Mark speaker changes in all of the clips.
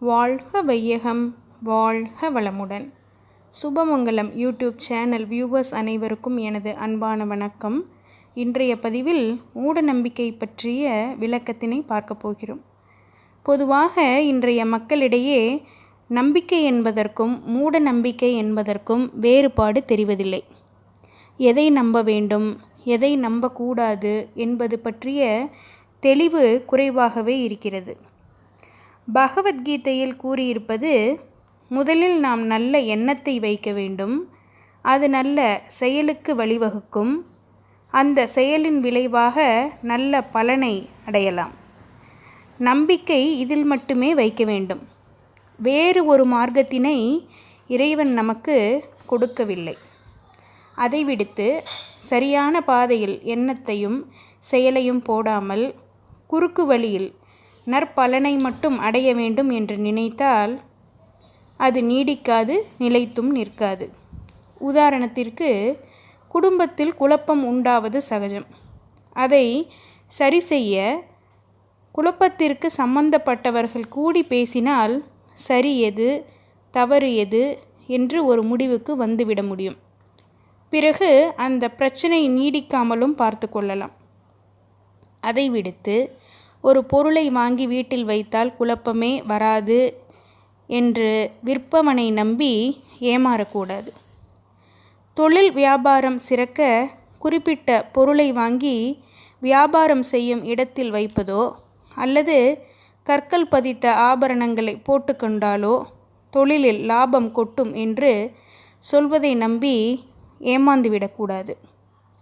Speaker 1: வாழ்க வையகம், வாழ்க வளமுடன். சுபமங்கலம் யூடியூப் சேனல் வியூவர்ஸ் அனைவருக்கும் எனது அன்பான வணக்கம். இன்றைய பதிவில் மூட நம்பிக்கை பற்றிய விளக்கத்தினை பார்க்க போகிறோம். பொதுவாக இன்றைய மக்களிடையே நம்பிக்கை என்பதற்கும் மூட நம்பிக்கை என்பதற்கும் வேறுபாடு தெரிவதில்லை. எதை நம்ப வேண்டும், எதை நம்பக்கூடாது என்பது பற்றிய தெளிவு குறைவாகவே இருக்கிறது. பகவத்கீதையில் கூறியிருப்பது, முதலில் நாம் நல்ல எண்ணத்தை வைக்க வேண்டும், அது நல்ல செயலுக்கு வழிவகுக்கும், அந்த செயலின் விளைவாக நல்ல பலனை அடையலாம். நம்பிக்கை இதில் மட்டுமே வைக்க வேண்டும். வேறு ஒரு மார்க்கத்தினை இறைவன் நமக்கு கொடுக்கவில்லை. அதை விடுத்து சரியான பாதையில் எண்ணத்தையும் செயலையும் போடாமல் குறுக்கு வழியில் நற்பலனை மட்டும் அடைய வேண்டும் என்று நினைத்தால் அது நீடிக்காது, நிலைத்தும் நிற்காது. உதாரணத்திற்கு, குடும்பத்தில் குழப்பம் உண்டாவது சகஜம். அதை சரி செய்ய குழப்பத்திற்கு சம்பந்தப்பட்டவர்கள் கூடி பேசினால் சரி எது, தவறு எது என்று ஒரு முடிவுக்கு வந்துவிட முடியும். பிறகு அந்த பிரச்சனை நீடிக்காமலும் பார்த்து கொள்ளலாம். அதை விடுத்து ஒரு பொருளை வாங்கி வீட்டில் வைத்தால் குழப்பமே வராது என்று விற்பவனை நம்பி ஏமாறக்கூடாது. தொழில் வியாபாரம் சிறக்க குறிப்பிட்ட பொருளை வாங்கி வியாபாரம் செய்யும் இடத்தில் வைப்பதோ அல்லது கற்கள் பதித்த ஆபரணங்களை போட்டுக்கொண்டாலோ தொழிலில் லாபம் கொட்டும் என்று சொல்வதை நம்பி ஏமாந்துவிடக்கூடாது.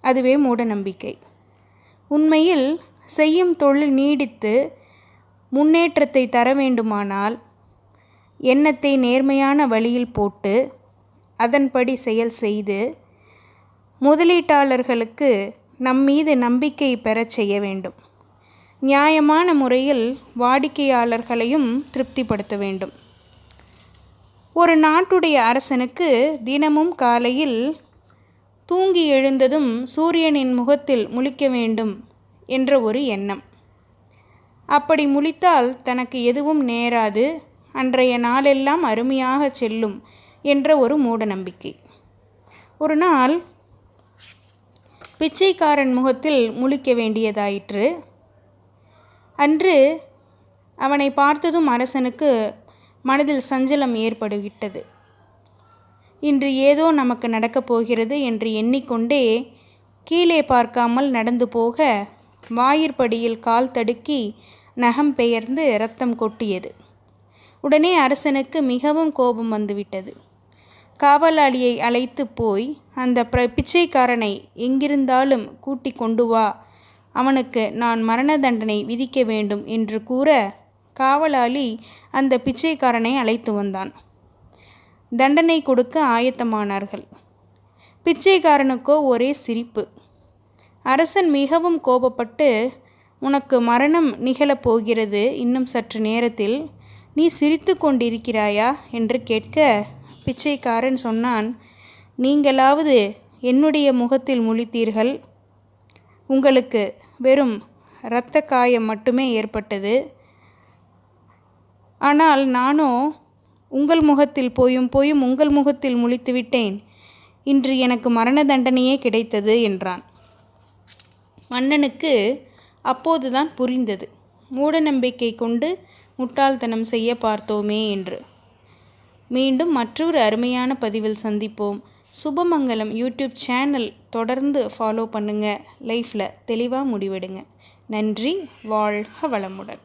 Speaker 1: அதுவே மூட நம்பிக்கை. உண்மையில் செய்யும் தொழில் நீடித்து முன்னேற்றத்தை தர வேண்டுமானால் எண்ணத்தை நேர்மையான வழியில் போட்டு அதன்படி செயல் செய்து முதலீட்டாளர்களுக்கு நம்மீது நம்பிக்கை பெறச் செய்ய வேண்டும். நியாயமான முறையில் வாடிக்கையாளர்களையும் திருப்திப்படுத்த வேண்டும். ஒரு நாட்டுடைய அரசனுக்கு தினமும் காலையில் தூங்கி எழுந்ததும் சூரியனின் முகத்தில் முழிக்க வேண்டும் என்ற ஒரு எண்ணம். அப்படி முழித்தால் தனக்கு எதுவும் நேராது, அன்றைய நாளெல்லாம் அருமையாக செல்லும் என்ற ஒரு மூட நம்பிக்கை. ஒரு நாள் பிச்சைக்காரன் முகத்தில் முழிக்க வேண்டியதாயிற்று. அன்று அவனை பார்த்ததும் அரசனுக்கு மனதில் சஞ்சலம் ஏற்பட்டுவிட்டது. இன்று ஏதோ நமக்கு நடக்கப் போகிறது என்று எண்ணிக்கொண்டே கீழே பார்க்காமல் நடந்து போக வாயிற்படியில் கால் தடுக்கி நகம் பெயர்ந்து இரத்தம் கொட்டியது. உடனே அரசனுக்கு மிகவும் கோபம் வந்துவிட்டது. காவலாளியை அழைத்து போய் அந்த பிச்சைக்காரனை எங்கிருந்தாலும் கூட்டி கொண்டு வா, அவனுக்கு நான் மரண தண்டனை விதிக்க வேண்டும் என்று கூற காவலாளி அந்த பிச்சைக்காரனை அழைத்து வந்தான். தண்டனை கொடுக்க ஆயத்தமானார்கள். பிச்சைக்காரனுக்கோ ஒரே சிரிப்பு. அரசன் மிகவும் கோபப்பட்டு, உனக்கு மரணம் நிகழப்போகிறது இன்னும் சற்று நேரத்தில், நீ சிரித்து கொண்டிருக்கிறாயா என்று கேட்க பிச்சைக்காரன் சொன்னான், நீங்களாவது என்னுடைய முகத்தில் முழித்தீர்கள், உங்களுக்கு வெறும் இரத்த காயம் மட்டுமே ஏற்பட்டது. ஆனால் நானோ உங்கள் முகத்தில் போயும் உங்கள் முகத்தில் முழித்து விட்டேன். இன்று எனக்கு மரண தண்டனையே கிடைத்தது என்றான். மன்னனுக்கு அப்போதுதான் புரிந்தது, மூட நம்பிக்கை கொண்டு முட்டாள்தனம் செய்ய பார்த்தோமே என்று. மீண்டும் மற்றொரு அருமையான பதிவில் சந்திப்போம். சுபமங்கலம் யூடியூப் சேனல் தொடர்ந்து ஃபாலோ பண்ணுங்கள். லைஃப்பில் தெளிவாக முடிவெடுங்க. நன்றி. வாழ்க வளமுடன்.